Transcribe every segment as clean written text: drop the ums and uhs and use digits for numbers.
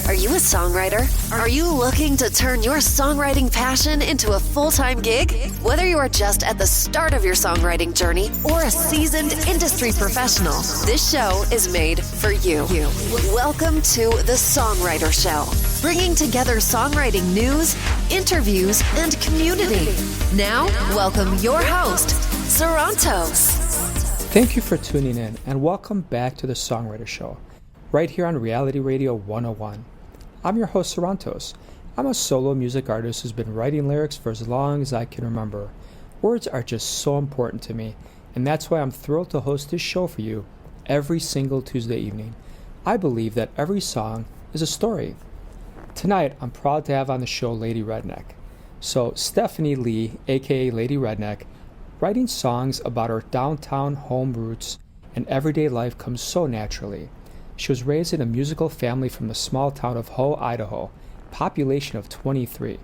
Are you a songwriter? Are you looking to turn your songwriting passion into a full-time gig? Whether you are just at the start of your songwriting journey or a seasoned industry professional, this show is made for you. Welcome to the Songwriter Show, bringing together songwriting news, interviews, and community. Now, welcome your host, Sarantos. Thank you for tuning in, and welcome back to the Songwriter Show, right here on Reality Radio 101. I'm your host, Sarantos. I'm a solo music artist who's been writing lyrics for as long as I can remember. Words are just so important to me, and that's why I'm thrilled to host this show for you every single Tuesday evening. I believe that every song is a story. Tonight, I'm proud to have on the show Lady Redneck. So, Stephanie Lee, aka Lady Redneck, writing songs about her downtown home roots and everyday life comes so naturally. She was raised in a musical family from the small town of Ho, Idaho, population of 23.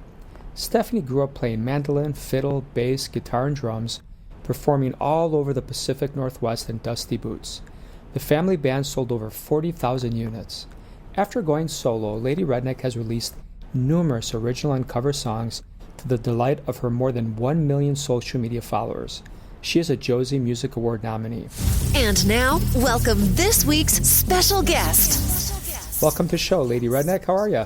Stephanie grew up playing mandolin, fiddle, bass, guitar, and drums, performing all over the Pacific Northwest in dusty boots. The family band sold over 40,000 units. After going solo, Lady Redneck has released numerous original and cover songs to the delight of her more than 1 million social media followers. She is a Josie Music Award nominee. And now, welcome this week's special guest. Welcome to the show, Lady Redneck. How are you?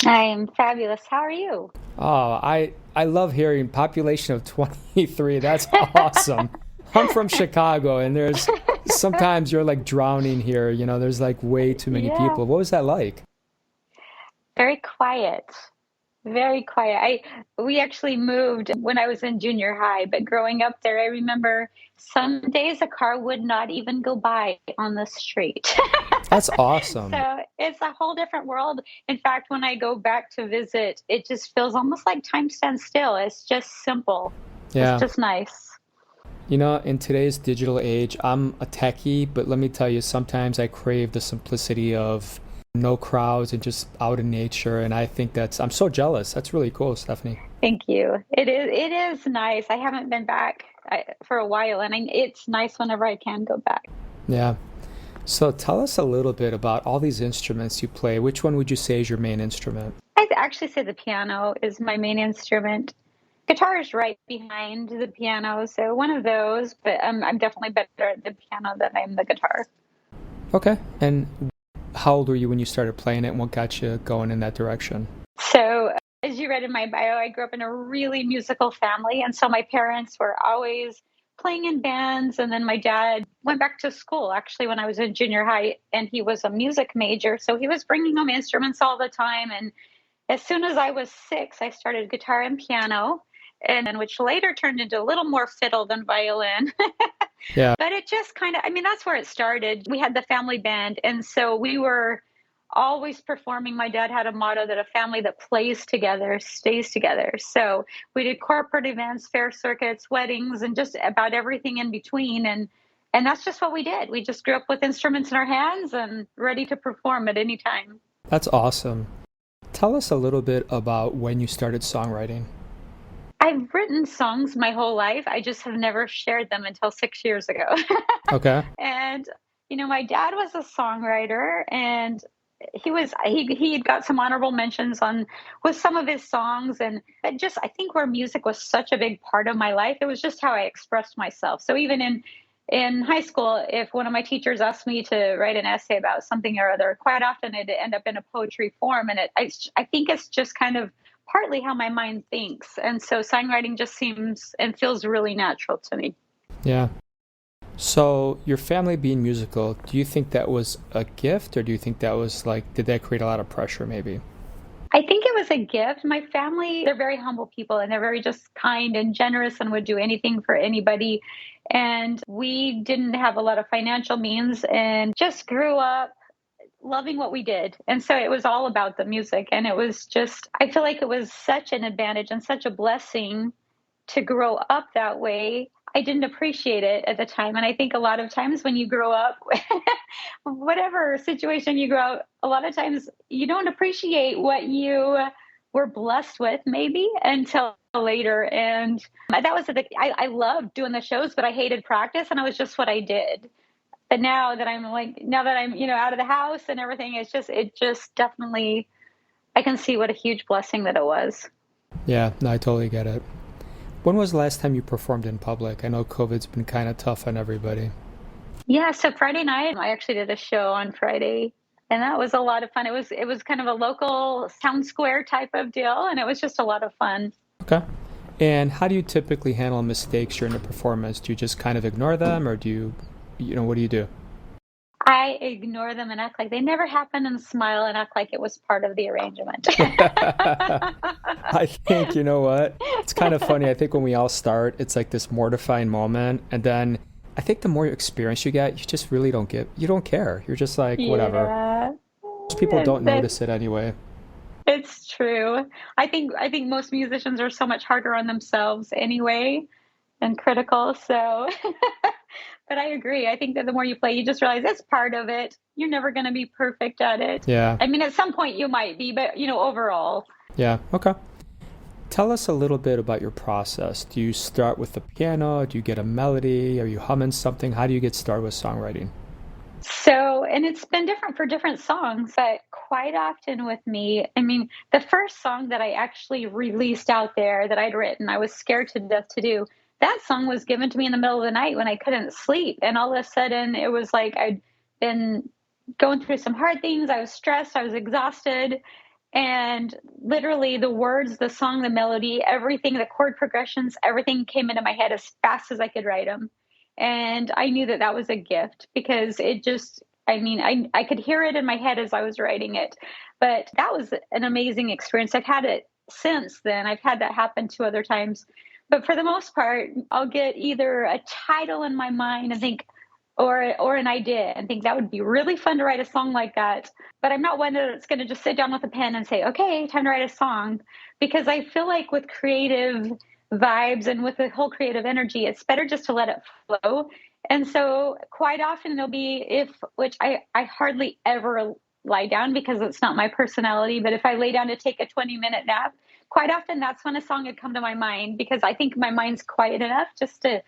I am fabulous. How are you? Oh, I love hearing population of 23. That's awesome. I'm from Chicago, and there's sometimes you're like drowning here. You know, there's like way too many people. What was that like? Very quiet. Very quiet. We actually moved when I was in junior high, but growing up there, I remember some days a car would not even go by on the street. That's awesome. So it's a whole different world. In fact, when I go back to visit, it just feels almost like time stands still. It's just simple. Yeah. It's just nice. You know, in today's digital age, I'm a techie, but let me tell you, sometimes I crave the simplicity of no crowds and just out in nature, and I think I'm so jealous. That's really cool, Stephanie. Thank you. It is nice. I haven't been back for a while, and it's nice whenever I can go back. Yeah. So tell us a little bit about all these instruments you play. Which one would you say is your main instrument? I'd actually say the piano is my main instrument. Guitar is right behind the piano, so one of those, but I'm definitely better at the piano than I am the guitar. Okay. And how old were you when you started playing it, and what got you going in that direction? So, as you read in my bio, I grew up in a really musical family, and so my parents were always playing in bands, and then my dad went back to school, actually, when I was in junior high, and he was a music major, so he was bringing home instruments all the time, and as soon as I was 6, I started guitar and piano, and then which later turned into a little more fiddle than violin. Yeah. But it just kind of, that's where it started. We had the family band, and so we were always performing. My dad had a motto that a family that plays together stays together. So we did corporate events, fair circuits, weddings, and just about everything in between. And that's just what we did. We just grew up with instruments in our hands and ready to perform at any time. That's awesome. Tell us a little bit about when you started songwriting. I've written songs my whole life. I just have never shared them until 6 years ago. Okay. And, my dad was a songwriter, and he had got some honorable mentions with some of his songs. And I think where music was such a big part of my life, it was just how I expressed myself. So even in high school, if one of my teachers asked me to write an essay about something or other, quite often it'd end up in a poetry form. And I think it's just kind of partly how my mind thinks. And so songwriting just seems and feels really natural to me. Yeah. So your family being musical, do you think that was a gift, or do you think that was did that create a lot of pressure maybe? I think it was a gift. My family, they're very humble people, and they're very just kind and generous and would do anything for anybody. And we didn't have a lot of financial means and just grew up loving what we did. And so it was all about the music. And it was just, I feel like it was such an advantage and such a blessing to grow up that way. I didn't appreciate it at the time. And I think a lot of times when you grow up, whatever situation you grow up, a lot of times you don't appreciate what you were blessed with maybe until later. And that was I loved doing the shows, but I hated practice, and it was just what I did. But now that I'm, out of the house and everything, it just definitely, I can see what a huge blessing that it was. Yeah, no, I totally get it. When was the last time you performed in public? I know COVID's been kind of tough on everybody. Yeah, so Friday night, I actually did a show on Friday, and that was a lot of fun. It was kind of a local town square type of deal, and it was just a lot of fun. Okay. And how do you typically handle mistakes during a performance? Do you just kind of ignore them, or what do you do? I ignore them and act like they never happened and smile and act like it was part of the arrangement. I think, you know what? It's kind of funny. I think when we all start, it's like this mortifying moment. And then I think the more experience you get, you just really you don't care. You're just like, whatever. Yeah, Most people don't notice it anyway. it's true. I think most musicians are so much harder on themselves anyway and critical. So, but I agree. I think that the more you play, you just realize it's part of it. You're never going to be perfect at it. Yeah. I mean, at some point you might be, but overall. Yeah. Okay. Tell us a little bit about your process. Do you start with the piano? Do you get a melody? Are you humming something? How do you get started with songwriting? So, and it's been different for different songs, but quite often with me, I mean, the first song that I actually released out there that I'd written, I was scared to death to do. That song was given to me in the middle of the night when I couldn't sleep. And all of a sudden, it was like I'd been going through some hard things. I was stressed. I was exhausted. And literally, the words, the song, the melody, everything, the chord progressions, everything came into my head as fast as I could write them. And I knew that that was a gift because it just, I mean, I could hear it in my head as I was writing it. But that was an amazing experience. I've had it since then. I've had that happen 2 other times. But for the most part, I'll get either a title in my mind and think, or an idea and think that would be really fun to write a song like that. But I'm not one that's going to just sit down with a pen and say, okay, time to write a song. Because I feel like with creative vibes and with the whole creative energy, it's better just to let it flow. And so quite often there'll be, which I hardly ever lie down because it's not my personality, but if I lay down to take a 20-minute nap, quite often that's when a song would come to my mind because I think my mind's quiet enough just to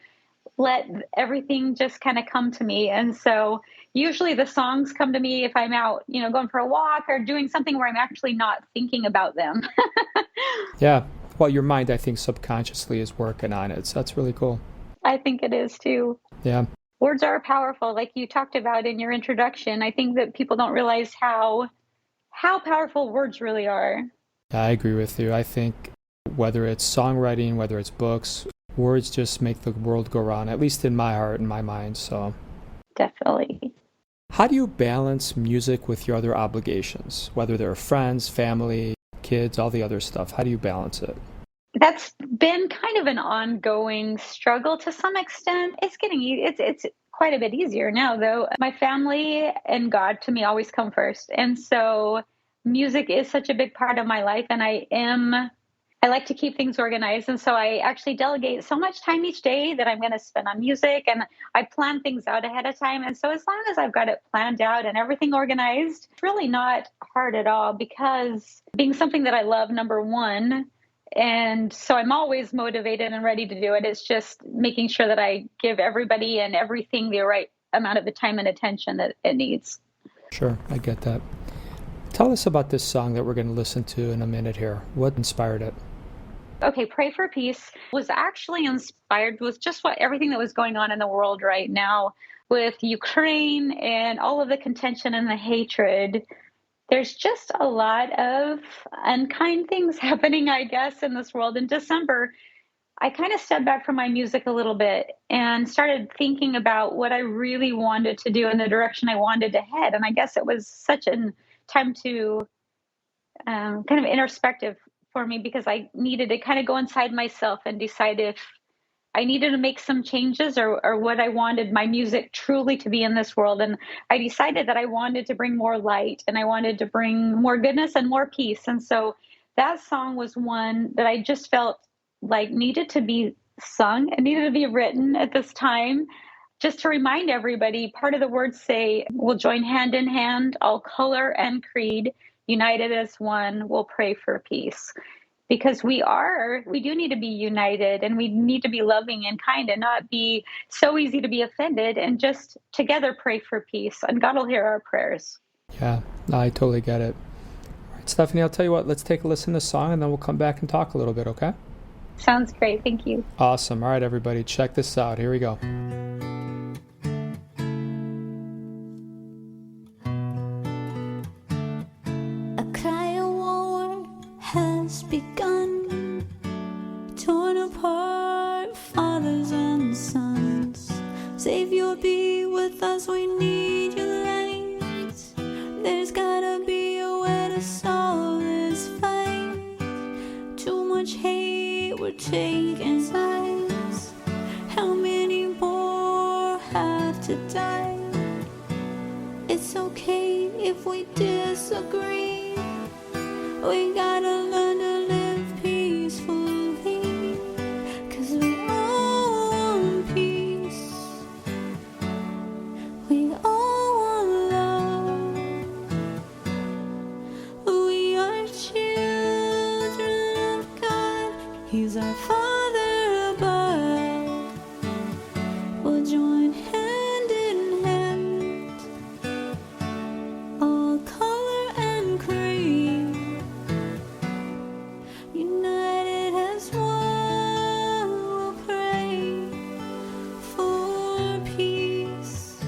let everything just kind of come to me. And so usually the songs come to me if I'm out, going for a walk or doing something where I'm actually not thinking about them. Yeah. Well, your mind, I think, subconsciously is working on it. So that's really cool. I think it is too. Yeah. Words are powerful, like you talked about in your introduction. I think that people don't realize how powerful words really are. I agree with you. I think whether it's songwriting, whether it's books, words just make the world go round, at least in my heart and my mind. So definitely. How do you balance music with your other obligations, whether they're friends, family, kids, all the other stuff? How do you balance it? That's been kind of an ongoing struggle to some extent. It's quite a bit easier now, though. My family and God to me always come first. And so music is such a big part of my life, and I like to keep things organized. And so I actually delegate so much time each day that I'm going to spend on music, and I plan things out ahead of time. And so as long as I've got it planned out and everything organized, it's really not hard at all because being something that I love, number one, and so I'm always motivated and ready to do it. It's just making sure that I give everybody and everything the right amount of the time and attention that it needs. Sure, I get that. Tell us about this song that we're going to listen to in a minute here. What inspired it? Okay, Pray for Peace was actually inspired with just everything that was going on in the world right now with Ukraine and all of the contention and the hatred. There's just a lot of unkind things happening, I guess, in this world. In December, I kind of stepped back from my music a little bit and started thinking about what I really wanted to do and the direction I wanted to head. And I guess it was such a time to kind of introspective for me because I needed to kind of go inside myself and decide if I needed to make some changes or what I wanted my music truly to be in this world. And I decided that I wanted to bring more light and I wanted to bring more goodness and more peace. And so that song was one that I just felt like needed to be sung and needed to be written at this time. Just to remind everybody, part of the words say, we'll join hand in hand, all color and creed, united as one, we'll pray for peace. because we do need to be united, and we need to be loving and kind and not be so easy to be offended, and just together pray for peace, and God will hear our prayers. Yeah, no, I totally get it. All right, Stephanie, I'll tell you what, let's take a listen to the song and then we'll come back and talk a little bit, okay? Sounds great. Thank you. Awesome. All right, everybody, check this out. Here we go. A cry of war has begun, torn apart, fathers and sons. Savior, be with us, we need your light. There's gotta be a way to solve this fight. Too much hate, we're taking sides. How many more have to die? It's okay if we disagree. We gotta learn to live peacefully, 'cause we all want peace. We all want love. We are children of God. He's our Father above. We'll join hand in hand, all color and creed, united as one. We'll pray for peace.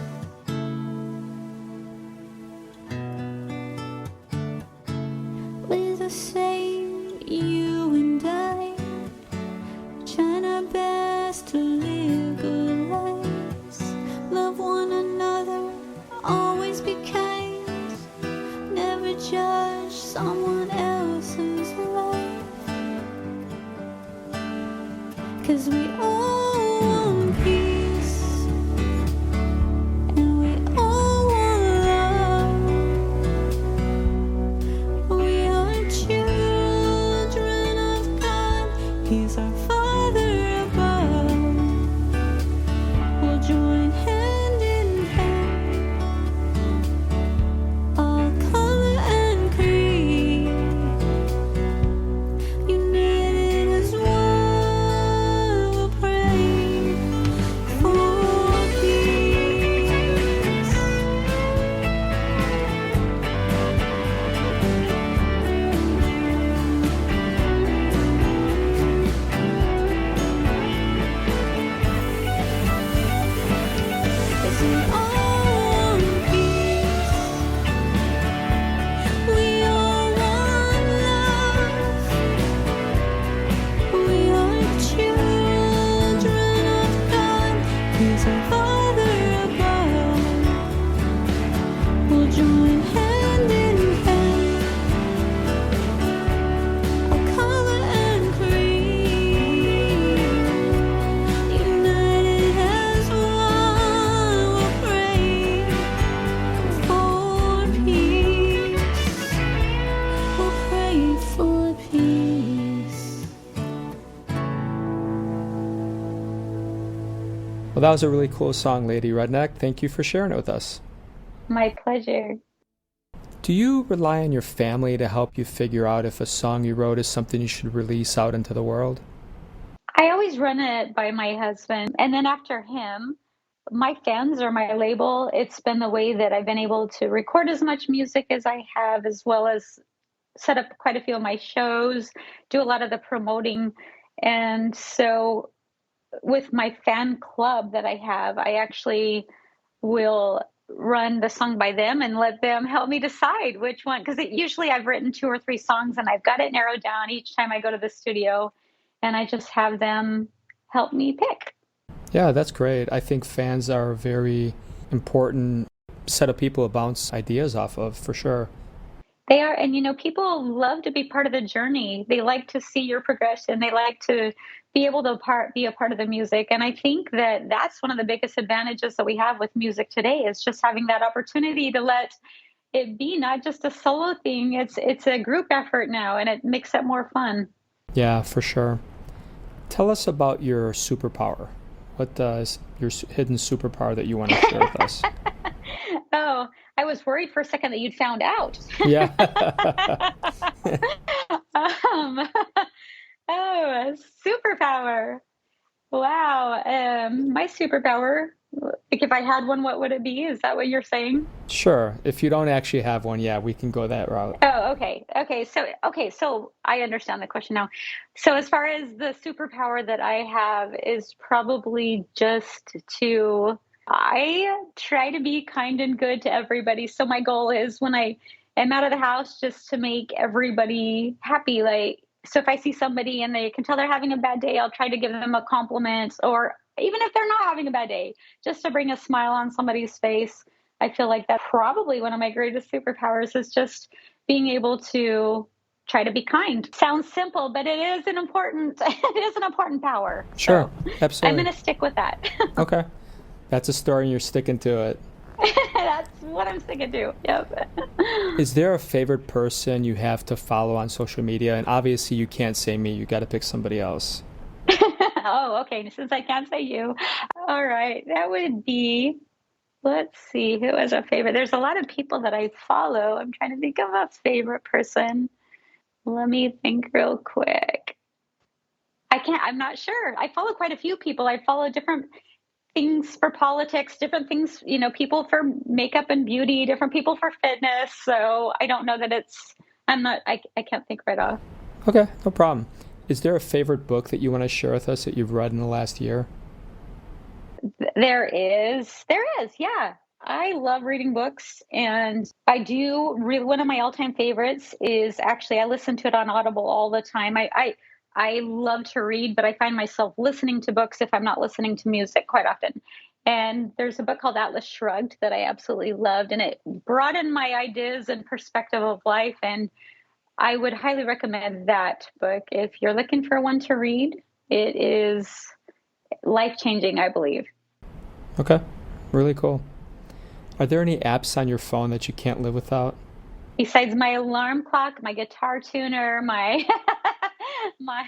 We're the same, you and I, trying our best to live good lives. Love one another, always be kind. Never judge someone else's life, 'cause we all want peace, and we all want love. We are children of God. He's our Father above. We'll join hand in hand, all color and creed, united as one. We'll pray for peace. Cause we all want peace. We all want love. We are children of God. He's our Father above. We'll join hand in hand, all color and creed, united as one. We'll pray for peace. We'll pray for peace. Well, that was a really cool song, Lady Redneck. Thank you for sharing it with us. My pleasure. Do you rely on your family to help you figure out if a song you wrote is something you should release out into the world? I always run it by my husband, and then after him, my fans or my label. It's been the way that I've been able to record as much music as I have, as well as set up quite a few of my shows, do a lot of the promoting. And so with my fan club that I have, I actually will run the song by them and let them help me decide which one, because usually I've written 2 or 3 songs and I've got it narrowed down each time I go to the studio, and I just have them help me pick. Yeah, that's great. I think fans are a very important set of people to bounce ideas off of, for sure. They are, and people love to be part of the journey. They like to see your progression. They like to be able to be a part of the music. And I think that that's one of the biggest advantages that we have with music today, is just having that opportunity to let it be not just a solo thing. It's a group effort now, and it makes it more fun. Yeah, for sure. Tell us about your superpower. What is your hidden superpower that you want to share with us? Oh, I was worried for a second that you'd found out. Yeah. am. Oh, a superpower. Wow. My superpower, like if I had one, what would it be? Is that what you're saying? Sure. If you don't actually have one, yeah, we can go that route. Oh, okay. So I understand the question now. So as far as the superpower that I have is probably just to I try to be kind and good to everybody. So my goal is when I am out of the house just to make everybody happy. Like so if I see somebody and they can tell they're having a bad day, I'll try to give them a compliment or even if they're not having a bad day, just to bring a smile on somebody's face. I feel like that's probably one of my greatest superpowers is just being able to try to be kind. Sounds simple, but it is an important it is an important power. Sure, So I'm absolutely. going to stick with that. Okay. That's a story and you're sticking to it. That's what I'm sticking to. Yep. Is there a favorite person you have to follow on social media? And obviously you can't say me, you got to pick somebody else. Oh, okay. Since I can't say you. All right. That would be let's see who is a favorite. There's a lot of people that I follow. I'm trying to think of a favorite person. Let me think real quick. I'm not sure. I follow quite a few people. I follow different things for politics, different things, people for makeup and beauty, different people for fitness. So I don't know that I can't think right off. Okay, no problem. Is there a favorite book that you want to share with us that you've read in the last year? There is, yeah. I love reading books and I do really, one of my all-time favorites is actually, I listen to it on Audible all the time. I love to read, but I find myself listening to books if I'm not listening to music quite often. And there's a book called Atlas Shrugged that I absolutely loved and it broadened my ideas and perspective of life. And I would highly recommend that book. If you're looking for one to read, it is life-changing, I believe. Okay, really cool. Are there any apps on your phone that you can't live without? Besides my alarm clock, my guitar tuner, my my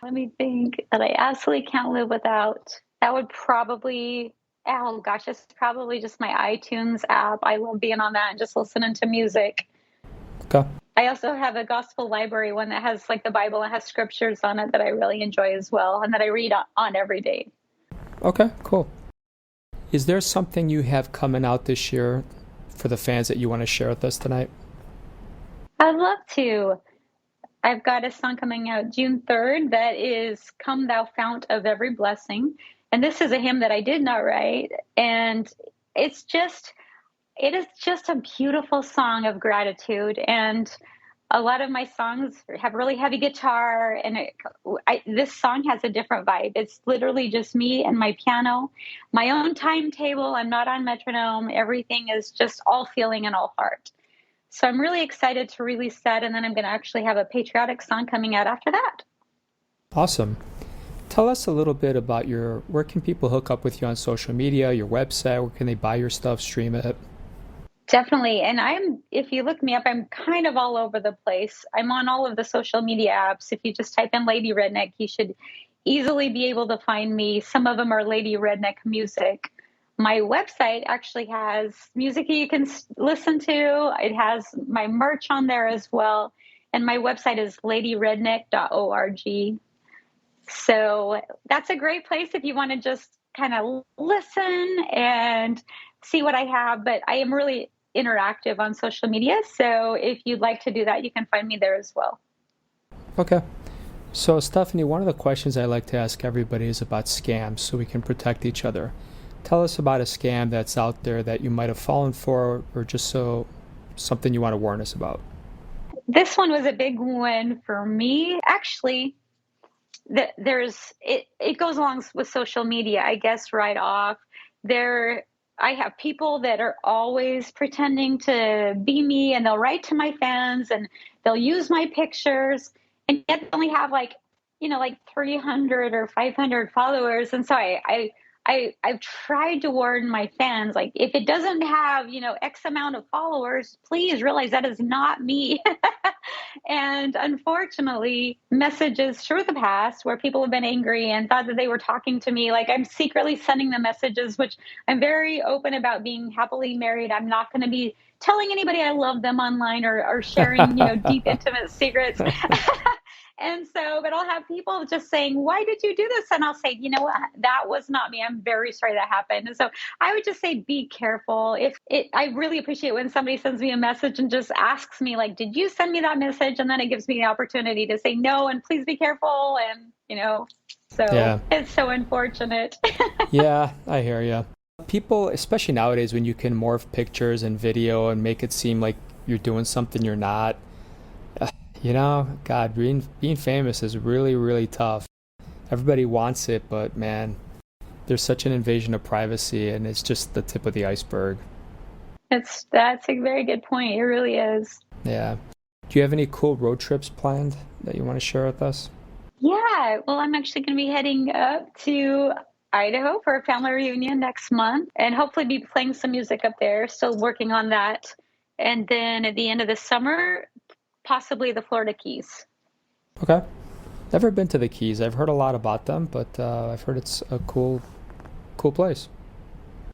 let me think that I absolutely can't live without. That would probably oh gosh, it's probably just my iTunes app. I love being on that and just listening to music. Okay, I also have a gospel library one that has like the Bible and has scriptures on it that I really enjoy as well and that I read on every day. okay, cool. Is there something you have coming out this year for the fans that you want to share with us tonight? I'd love to. I've got a song coming out June 3rd that is Come Thou Fount of Every Blessing. And this is a hymn that I did not write. And it is just a beautiful song of gratitude. And a lot of my songs have really heavy guitar. And this song has a different vibe. It's literally just me and my piano, my own timetable. I'm not on metronome. Everything is just all feeling and all heart. So I'm really excited to release that, and then I'm going to actually have a patriotic song coming out after that. Awesome. Tell us a little bit about where can people hook up with you on social media, your website, where can they buy your stuff, stream it? Definitely. And if you look me up, I'm kind of all over the place. I'm on all of the social media apps. If you just type in Lady Redneck, you should easily be able to find me. Some of them are Lady Redneck Music. My website actually has music you can listen to. It has my merch on there as well. And my website is ladyredneck.org. So that's a great place if you want to just kind of listen and see what I have. But I am really interactive on social media. So if you'd like to do that, you can find me there as well. Okay. So, Stephanie, one of the questions I like to ask everybody is about scams so we can protect each other. Tell us about a scam that's out there that you might have fallen for or just something you want to warn us about. This one was a big one for me. Actually, it goes along with social media, I guess, right off. I have people that are always pretending to be me and they'll write to my fans and they'll use my pictures and yet they only have like 300 or 500 followers. And so I've tried to warn my fans, like, if it doesn't have, X amount of followers, please realize that is not me. And unfortunately, messages through the past where people have been angry and thought that they were talking to me, like I'm secretly sending them messages, which I'm very open about being happily married. I'm not going to be telling anybody I love them online or sharing, deep, intimate secrets. And so, but I'll have people just saying, why did you do this? And I'll say, you know what? That was not me. I'm very sorry that happened. And so I would just say, be careful. I really appreciate when somebody sends me a message and just asks me, like, did you send me that message? And then it gives me the opportunity to say no, and please be careful. And, so It's so unfortunate. Yeah, I hear you. People, especially nowadays, when you can morph pictures and video and make it seem like you're doing something you're not, God, being famous is really, really tough. Everybody wants it, but man, there's such an invasion of privacy, and it's just the tip of the iceberg. That's a very good point. It really is. Yeah. Do you have any cool road trips planned that you want to share with us? Yeah. Well, I'm actually going to be heading up to Idaho for a family reunion next month, and hopefully be playing some music up there. Still working on that. And then at the end of the summer, possibly the Florida Keys. Okay. Never been to the Keys. I've heard a lot about them, but I've heard it's a cool place.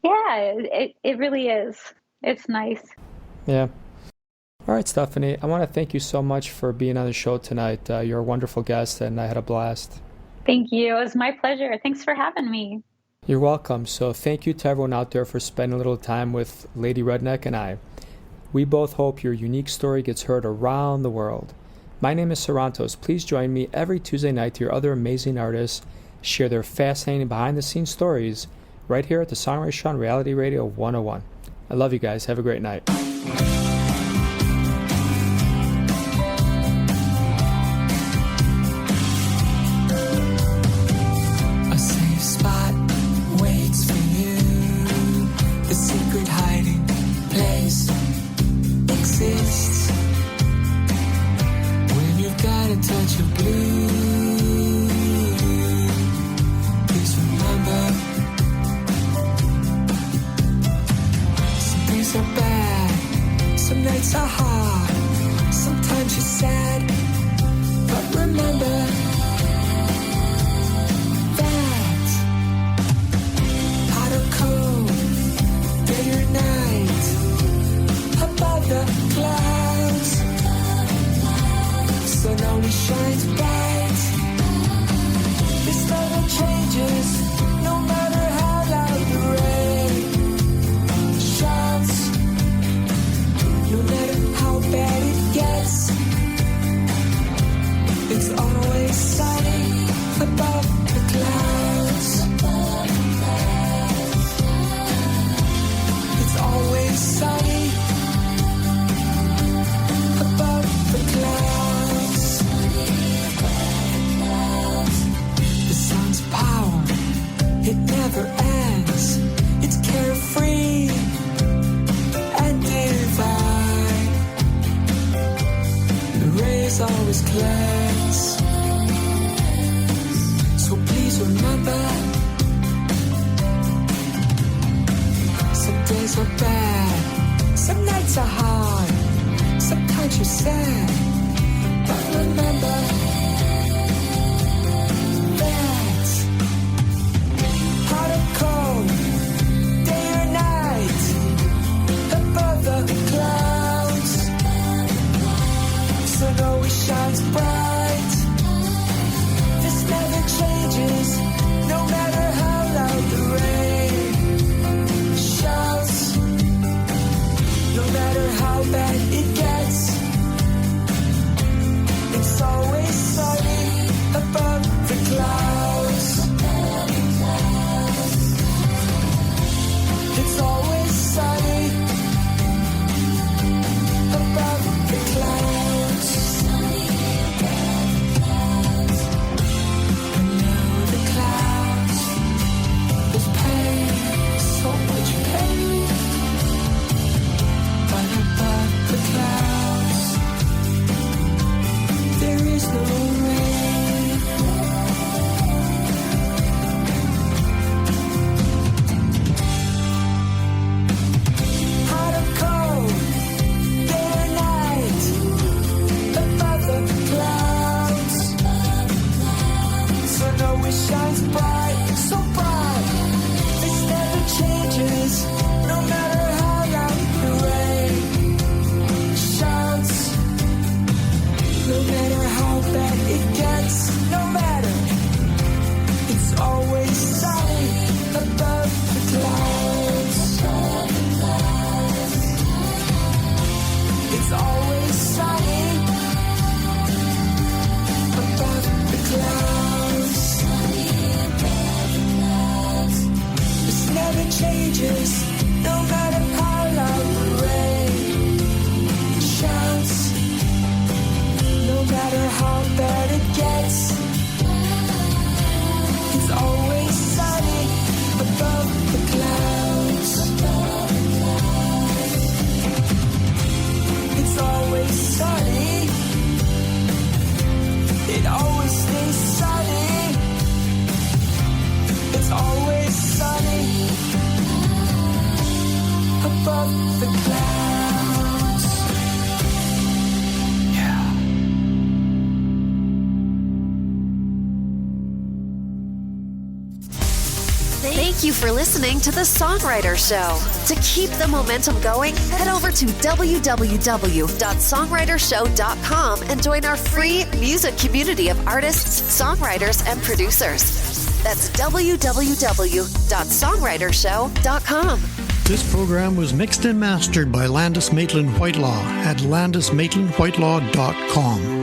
Yeah, it really is. It's nice. Yeah. All right, Stephanie, I want to thank you so much for being on the show tonight. You're a wonderful guest, and I had a blast. Thank you. It was my pleasure. Thanks for having me. You're welcome. So thank you to everyone out there for spending a little time with Lady Redneck and I. We both hope your unique story gets heard around the world. My name is Sarantos. Please join me every Tuesday night to hear other amazing artists share their fascinating behind-the-scenes stories right here at the Songwriter Show on Reality Radio 101. I love you guys. Have a great night. A safe spot waits for you. The secret hiding place exists. When you've got a touch of blue, please remember, some days are bad, some nights are hard, sometimes you're sad, but remember that hot or cold, day or night, above the clouds, sun always shines bright. This never changes, no matter how loud the rain shouts, no matter how bad it gets. It's always sunny above the clouds. It's always sunny above the clouds. The sun's power, it never ends. It's carefree and divine. The rays always cleanse. So please remember, some days are bad, some nights are hard, sometimes you're sad, but remember that hot or cold, day or night, above the clouds, sun always shines bright. This never changes, no matter how loud the rain shouts, no matter how bad it gets. It's always sunny above the clouds. It's always sunny above the clouds. Below the clouds, there's pain, so much pain. But above the clouds, No matter how bad it gets, no matter, it's always sunny above the clouds. It's always sunny above the clouds. This never changes, no matter how loud the rain shouts. No matter how bad it gets, it's always sunny above the clouds. It's always sunny. It always stays sunny. It's always sunny above the clouds. Yeah. Thank you for listening to The Songwriter Show. To keep the momentum going, head over to www.songwritershow.com and join our free music community of artists, songwriters, and producers. That's www.songwritershow.com. This program was mixed and mastered by Landis Maitland Whitelaw at landismaitlandwhitelaw.com.